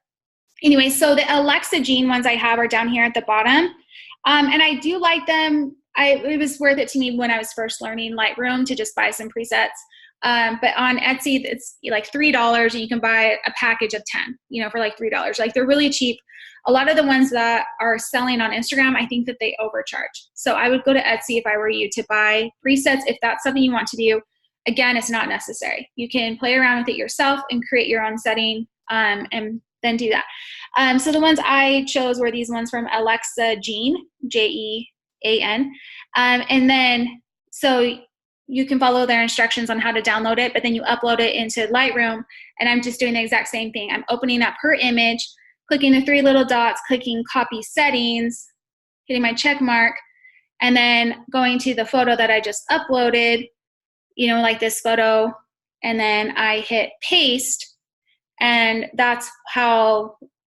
S1: Anyway, so the Alexa Gene ones I have are down here at the bottom. And I do like them. It was worth it to me when I was first learning Lightroom to just buy some presets. But on Etsy, it's like $3, and you can buy a package of 10, you know, for like $3. Like, they're really cheap. A lot of the ones that are selling on Instagram, I think that they overcharge. So I would go to Etsy if I were you to buy presets if that's something you want to do. Again, it's not necessary. You can play around with it yourself and create your own setting and then do that. So the ones I chose were these ones from Alexa Gene, Jean. And then, so you can follow their instructions on how to download it, but then you upload it into Lightroom, and I'm just doing the exact same thing. I'm opening up her image, clicking the 3 little dots, clicking Copy Settings, hitting my check mark, and then going to the photo that I just uploaded, you know, like this photo, and then I hit Paste, and that's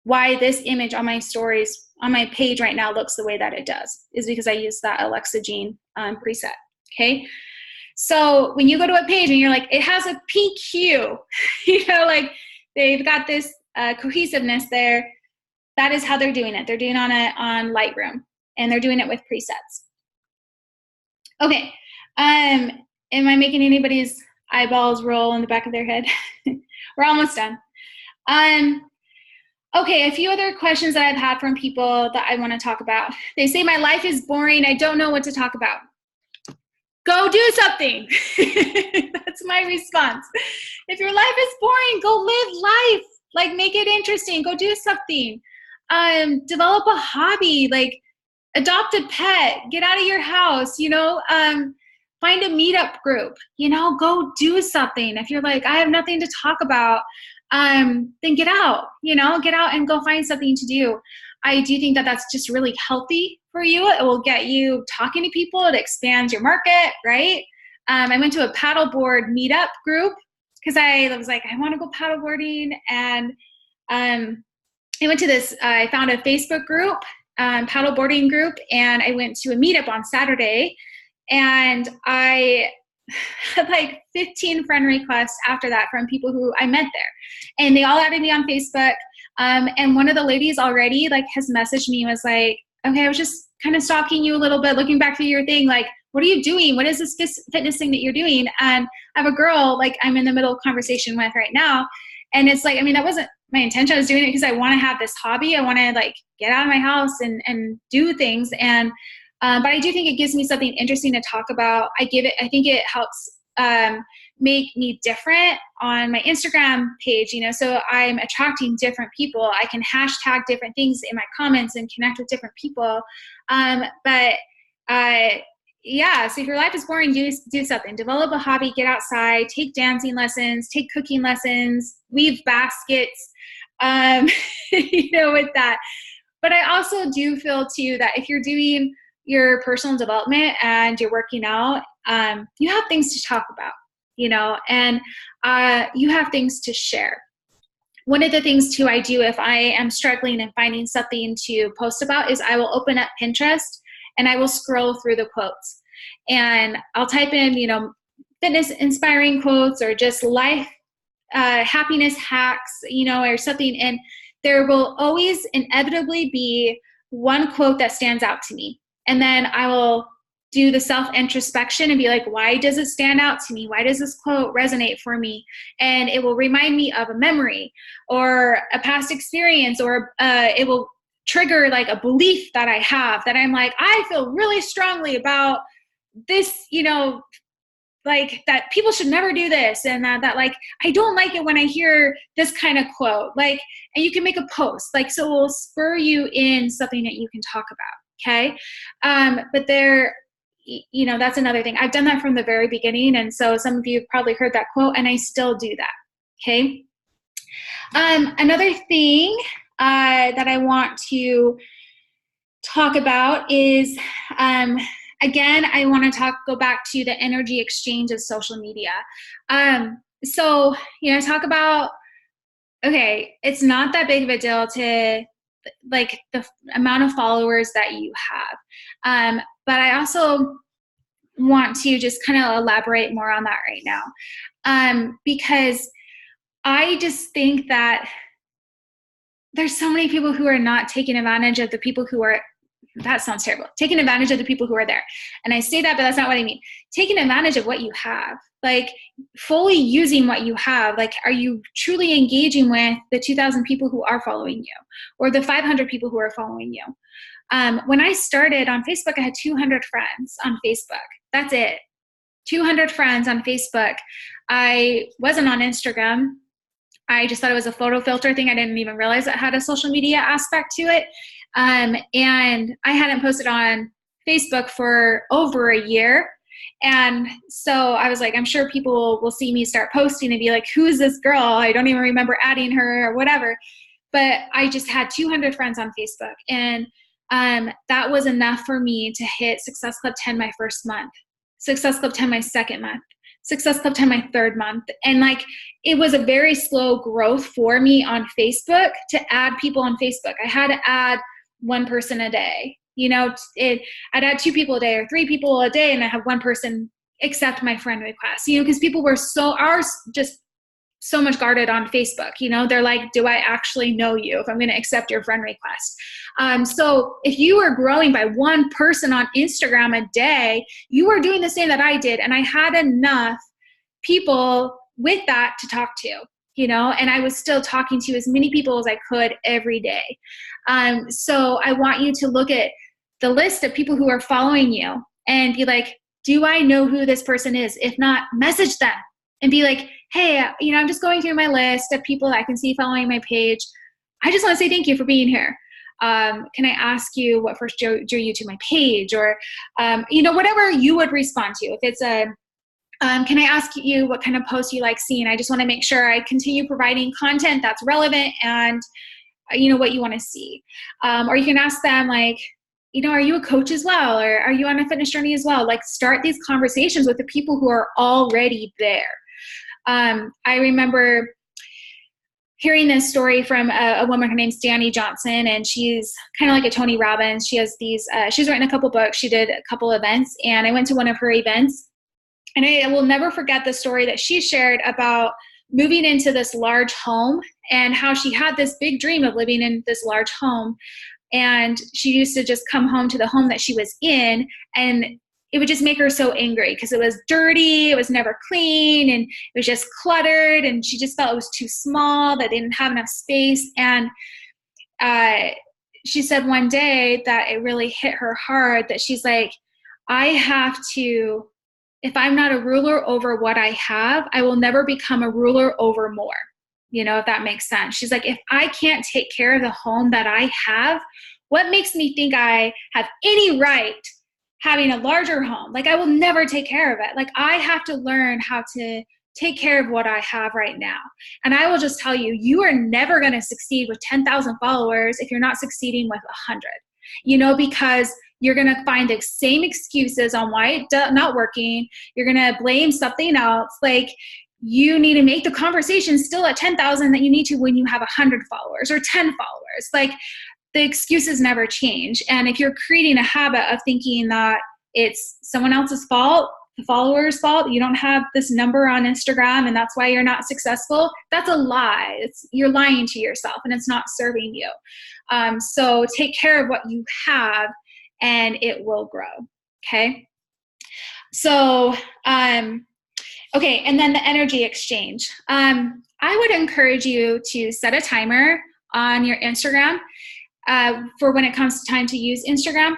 S1: why this image on my stories, on my page right now looks the way that it does, is because I used that Alexa Gene preset, okay? So when you go to a page and you're like, it has a pink hue, like they've got this cohesiveness there. That is how they're doing it. They're doing it on Lightroom, and they're doing it with presets. Okay. Am I making anybody's eyeballs roll in the back of their head? We're almost done. Okay, a few other questions that I've had from people that I want to talk about. They say, my life is boring. I don't know what to talk about. Go do something. That's my response. If your life is boring, go live life. Like, make it interesting. Go do something. Develop a hobby. Like, adopt a pet. Get out of your house. Find a meetup group. Go do something. If you're like, I have nothing to talk about, then get out. Get out and go find something to do. I do think that that's just really healthy for you. It will get you talking to people. It expands your market, right? I went to a paddleboard meetup group because I was like, I want to go paddleboarding. And I went to this, I found a Facebook group, paddleboarding group, and I went to a meetup on Saturday. And I had like 15 friend requests after that from people who I met there. And they all added me on Facebook. And one of the ladies already has messaged me and was like, okay, I was just kind of stalking you a little bit, looking back through your thing. Like, what are you doing? What is this fitness thing that you're doing? And I have a girl I'm in the middle of conversation with right now. And it's like, that wasn't my intention. I was doing it because I want to have this hobby. I want to get out of my house and do things. And but I do think it gives me something interesting to talk about. I think it helps make me different on my Instagram page, so I'm attracting different people. I can hashtag different things in my comments and connect with different people. Yeah, so if your life is boring, do something. Develop a hobby, get outside, take dancing lessons, take cooking lessons, weave baskets, with that. But I also do feel too that if you're doing your personal development and you're working out, you have things to talk about, and you have things to share. One of the things too I do if I am struggling and finding something to post about is I will open up Pinterest and I will scroll through the quotes. And I'll type in, fitness inspiring quotes or just life happiness hacks, or something. And there will always inevitably be one quote that stands out to me. And then I will do the self-introspection and be like, why does it stand out to me? Why does this quote resonate for me? And it will remind me of a memory or a past experience, or it will trigger a belief that I have that I'm like, I feel really strongly about this, that people should never do this. And that I don't like it when I hear this kind of quote, and you can make a post, so it will spur you in something that you can talk about. Okay. But that's another thing. I've done that from the very beginning. And so some of you have probably heard that quote, and I still do that. Okay. Another thing that I want to talk about is, again, I want to go back to the energy exchange of social media. So, talk about, okay, it's not that big of a deal to the amount of followers that you have. But I also want to just kind of elaborate more on that right now. Because I just think that there's so many people who are not taking advantage of the people who are, that sounds terrible, taking advantage of the people who are there. And I say that, but that's not what I mean. Taking advantage of what you have, fully using what you have. Are you truly engaging with the 2,000 people who are following you, or the 500 people who are following you? When I started on Facebook, I had 200 friends on Facebook. That's it. 200 friends on Facebook. I wasn't on Instagram. I just thought it was a photo filter thing. I didn't even realize it had a social media aspect to it. And I hadn't posted on Facebook for over a year. And so I was like, I'm sure people will see me start posting and be like, who is this girl? I don't even remember adding her or whatever. But I just had 200 friends on Facebook. And that was enough for me to hit Success Club 10 my first month, Success Club 10 my second month, Success Club 10 my third month. And it was a very slow growth for me on Facebook to add people on Facebook. I had to add one person a day. I'd add 2 people a day or 3 people a day, and I have one person accept my friend request, because people are just so much guarded on Facebook. They're like, do I actually know you if I'm going to accept your friend request? So if you are growing by one person on Instagram a day, you are doing the same that I did. And I had enough people with that to talk to, and I was still talking to as many people as I could every day. So I want you to look at the list of people who are following you and be like, do I know who this person is? If not, message them and be like, hey, I'm just going through my list of people that I can see following my page. I just want to say thank you for being here. Can I ask you what first drew you to my page? Or, whatever you would respond to. If it's can I ask you what kind of posts you like seeing? I just want to make sure I continue providing content that's relevant and, what you want to see. Or you can ask them like, are you a coach as well? Or are you on a fitness journey as well? Like, start these conversations with the people who are already there. I remember hearing this story from a woman. Her name's Danny Johnson, and she's kind of like a Tony Robbins. She has she's written a couple books. She did a couple events, and I went to one of her events, and I will never forget the story that she shared about moving into this large home and how she had this big dream of living in this large home. And she used to just come home to the home that she was in, and it would just make her so angry because it was dirty, it was never clean, and it was just cluttered, and she just felt it was too small, that they didn't have enough space. And she said one day that it really hit her hard, that she's like, I have to, if I'm not a ruler over what I have, I will never become a ruler over more. If that makes sense. She's like, if I can't take care of the home that I have, what makes me think I have any right having a larger home? Like, I will never take care of it. Like, I have to learn how to take care of what I have right now. And I will just tell you, you are never going to succeed with 10,000 followers if you're not succeeding with 100, because you're going to find the same excuses on why it's not working. You're going to blame something else. Like, you need to make the conversation still at 10,000 that you need to when you have 100 followers or 10 followers. Like, the excuses never change. And if you're creating a habit of thinking that it's someone else's fault, the follower's fault, you don't have this number on Instagram and that's why you're not successful, that's a lie. You're lying to yourself and it's not serving you. So take care of what you have and it will grow. Okay. So, okay, and then the energy exchange. I would encourage you to set a timer on your Instagram for when it comes to time to use Instagram,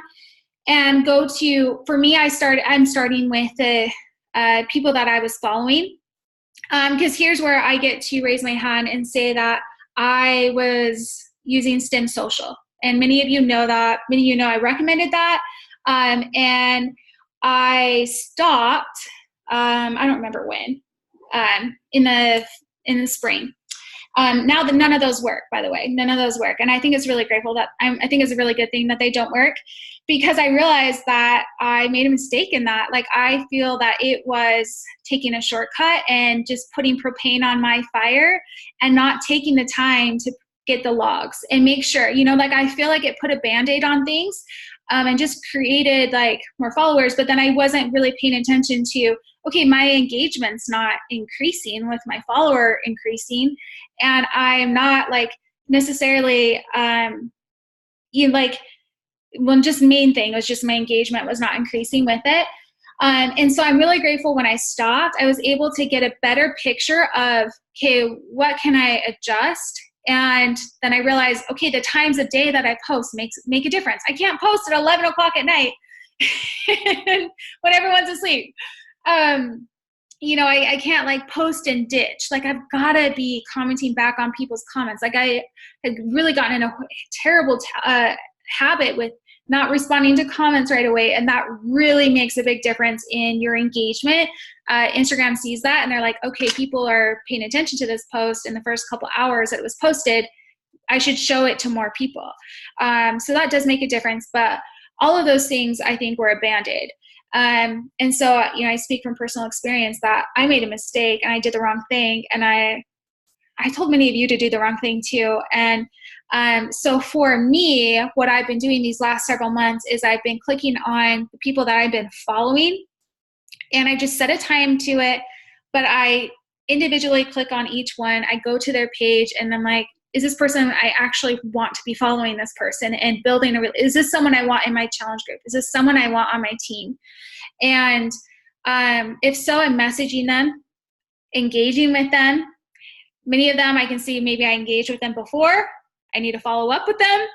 S1: and go to, for me, I'm starting with the people that I was following, because here's where I get to raise my hand and say that I was using STEM Social, and many of you know that. Many of you know I recommended that, and I stopped. I don't remember when, in the spring. Now that none of those work, by the way, none of those work. And I think it's really grateful that I think it's a really good thing that they don't work, because I realized that I made a mistake in that. Like, I feel that it was taking a shortcut and just putting propane on my fire and not taking the time to get the logs and make sure, like, I feel like it put a Band-Aid on things, and just created like more followers. But then I wasn't really paying attention to, okay, my engagement's not increasing with my follower increasing. And I'm not like necessarily, just main thing was just my engagement was not increasing with it. And so I'm really grateful when I stopped, I was able to get a better picture of, okay, what can I adjust? And then I realized, okay, the times of day that I post make a difference. I can't post at 11 o'clock at night when everyone's asleep. I can't like post and ditch. Like, I've got to be commenting back on people's comments. Like, I had really gotten in a terrible habit with not responding to comments right away. And that really makes a big difference in your engagement. Instagram sees that and they're like, okay, people are paying attention to this post in the first couple hours that it was posted. I should show it to more people. So that does make a difference. But all of those things I think were a Band-Aid. And so, I speak from personal experience that I made a mistake and I did the wrong thing. And I told many of you to do the wrong thing too. And so for me, what I've been doing these last several months is I've been clicking on the people that I've been following And I just set a time to it, but I individually click on each one. I go to their page and I'm like, is this person I actually want to be following this person and building is this someone I want in my challenge group? Is this someone I want on my team? And if so, I'm messaging them, engaging with them. Many of them I can see maybe I engaged with them before. I need to follow up with them,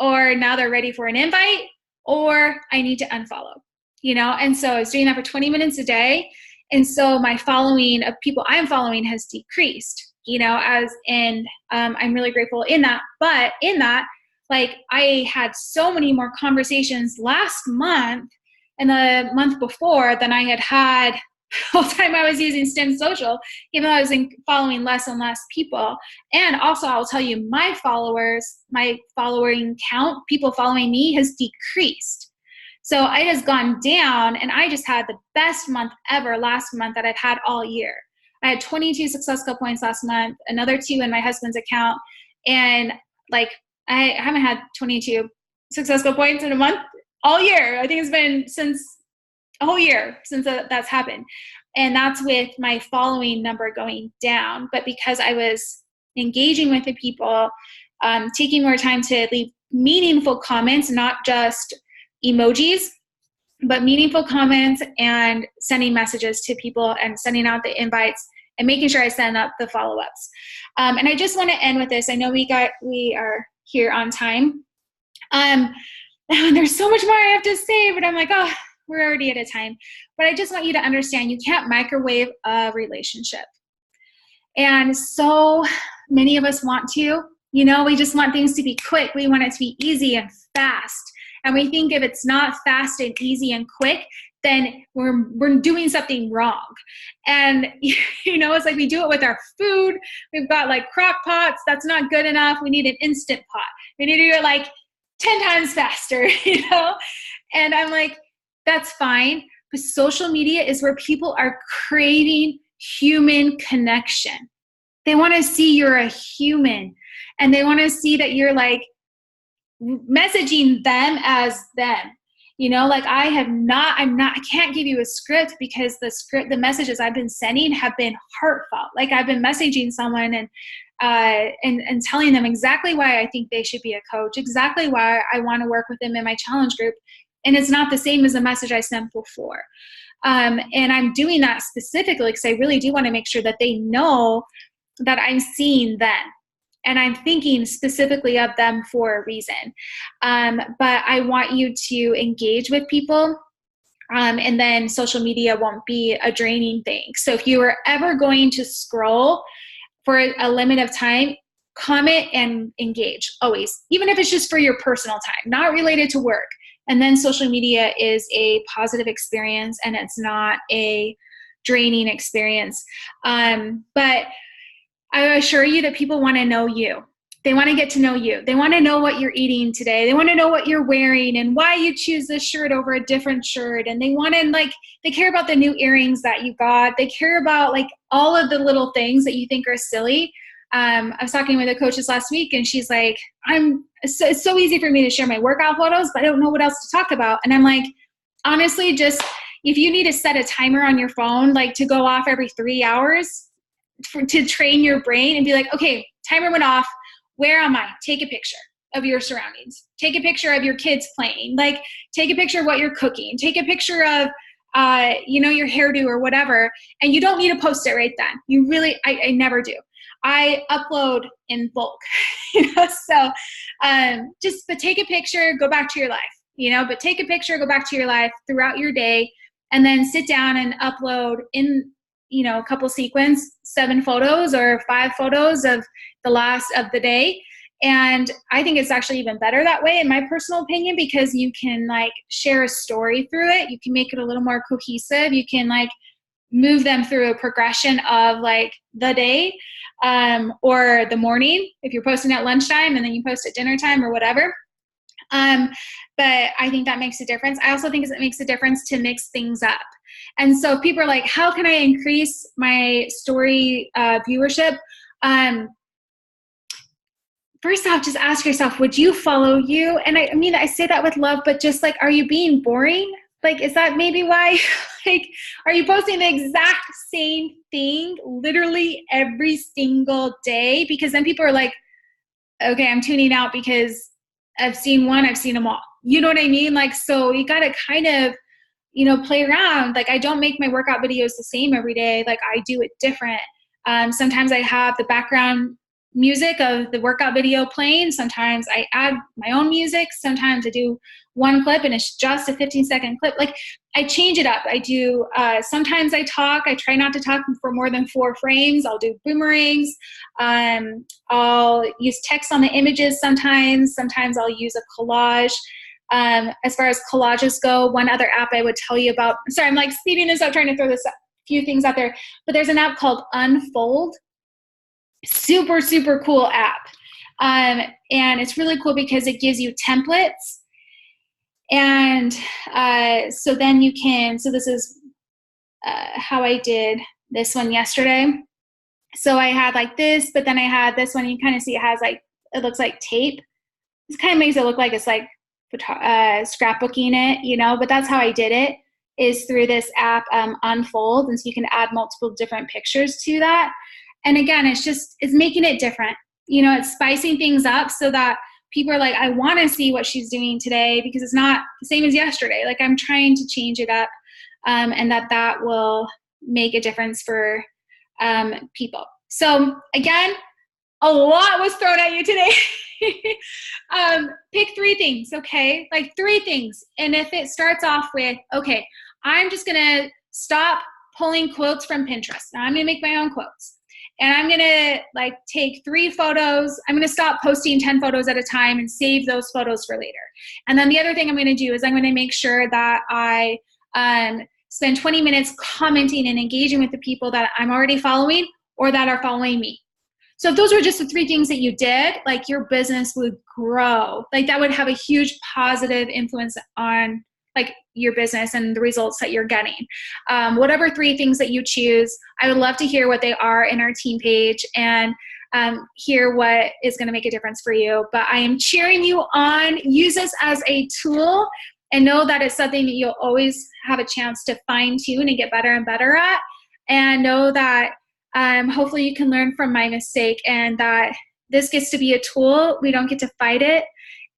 S1: or now they're ready for an invite, or I need to unfollow, And so I was doing that for 20 minutes a day. And so my following of people I'm following has decreased, I'm really grateful in that. But in that, like, I had so many more conversations last month and the month before than I had the whole time I was using STEM Social, even though I was following less and less people. And also, I'll tell you, my following count, people following me, has decreased. So it has gone down, and I just had the best month ever last month that I've had all year. I had 22 Success Club points last month, another 2 in my husband's account, and like I haven't had 22 Success Club points in a month all year. I think it's been since a whole year since that's happened. And that's with my following number going down. But because I was engaging with the people, taking more time to leave meaningful comments, not just emojis, but meaningful comments, and sending messages to people and sending out the invites and making sure I send up the follow-ups. And I just want to end with this. I know we are here on time. There's so much more I have to say, but I'm like, we're already at a time. But I just want you to understand, you can't microwave a relationship. And so many of us want to, we just want things to be quick. We want it to be easy and fast. And we think if it's not fast and easy and quick, then we're doing something wrong. And, it's like we do it with our food. We've got like crock pots. That's not good enough. We need an instant pot. We need to do it like 10 times faster, And I'm like, that's fine. But social media is where people are craving human connection. They want to see you're a human, and they want to see that you're like messaging them as them. I can't give you a script, because the messages I've been sending have been heartfelt. Like, I've been messaging someone and telling them exactly why I think they should be a coach, exactly why I want to work with them in my challenge group. And it's not the same as the message I sent before. And I'm doing that specifically because I really do want to make sure that they know that I'm seeing them. And I'm thinking specifically of them for a reason. But I want you to engage with people. And then social media won't be a draining thing. So if you are ever going to scroll for a limit of time, comment and engage always, even if it's just for your personal time, not related to work. And then social media is a positive experience, and it's not a draining experience. But I assure you that people want to know you. They want to get to know you. They want to know what you're eating today. They want to know what you're wearing and why you choose this shirt over a different shirt. And they want to, they care about the new earrings that you got. They care about all of the little things that you think are silly. I was talking with a coach this last week, and she's like, it's so easy for me to share my workout photos, but I don't know what else to talk about. And I'm like, honestly, just if you need to set a timer on your phone, to go off every 3 hours to train your brain and be like, okay, timer went off. Where am I? Take a picture of your surroundings. Take a picture of your kids playing. Take a picture of what you're cooking. Take a picture of, your hairdo or whatever. And you don't need to post it right then. You really, I never do. I upload in bulk, so but take a picture, go back to your life, but take a picture, go back to your life throughout your day, and then sit down and upload in, a couple sequence, 7 photos or 5 photos of the last of the day. And I think it's actually even better that way, in my personal opinion, because you can share a story through it. You can make it a little more cohesive. You can move them through a progression of the day, or the morning, if you're posting at lunchtime and then you post at dinner time or whatever. But I think that makes a difference. I also think it makes a difference to mix things up. And so people are like, how can I increase my story viewership? First off, just ask yourself, would you follow you? And I mean, I say that with love, but just are you being boring? Like, is that maybe why? Like, are you posting the exact same thing literally every single day? Because then people are like, okay, I'm tuning out because I've seen one, I've seen them all. You know what I mean? Like, so you got to kind of, play around. Like, I don't make my workout videos the same every day. Like, I do it different. Sometimes I have the background music of the workout video playing. Sometimes I add my own music. Sometimes I do one clip and it's just a 15-second clip. Like, I change it up. I do, sometimes I talk. I try not to talk for more than 4 frames. I'll do boomerangs. I'll use text on the images sometimes. Sometimes I'll use a collage. As far as collages go, one other app I would tell you about, sorry, I'm like speeding this up, trying to throw this few things out there, but there's an app called Unfold. Super, super cool app. And it's really cool because it gives you templates. And so then you can, so this is how I did this one yesterday. So I had like this, but then I had this one, you kind of see it has like, it looks like tape. This kind of makes it look like it's like scrapbooking it, but that's how I did it, is through this app, Unfold. And so you can add multiple different pictures to that. And again, it's making it different. It's spicing things up so that people are like, I want to see what she's doing today because it's not the same as yesterday. Like, I'm trying to change it up, and that will make a difference for people. So again, a lot was thrown at you today. Pick 3 things, okay? Like 3 things. And if it starts off with, okay, I'm just going to stop pulling quotes from Pinterest. Now I'm going to make my own quotes. And I'm going to like take 3 photos. I'm going to stop posting 10 photos at a time and save those photos for later. And then the other thing I'm going to do is I'm going to make sure that I spend 20 minutes commenting and engaging with the people that I'm already following or that are following me. So if those were just the 3 things that you did, like, your business would grow. Like, that would have a huge positive influence on like your business and the results that you're getting. Whatever 3 things that you choose, I would love to hear what they are in our team page and hear what is going to make a difference for you. But I am cheering you on. Use this as a tool and know that it's something that you'll always have a chance to fine tune and get better and better at. And know that hopefully you can learn from my mistake and that this gets to be a tool. We don't get to fight it,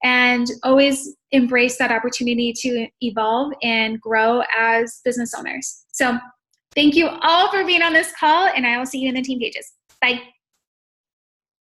S1: and always embrace that opportunity to evolve and grow as business owners. So thank you all for being on this call, and I will see you in the team pages. Bye.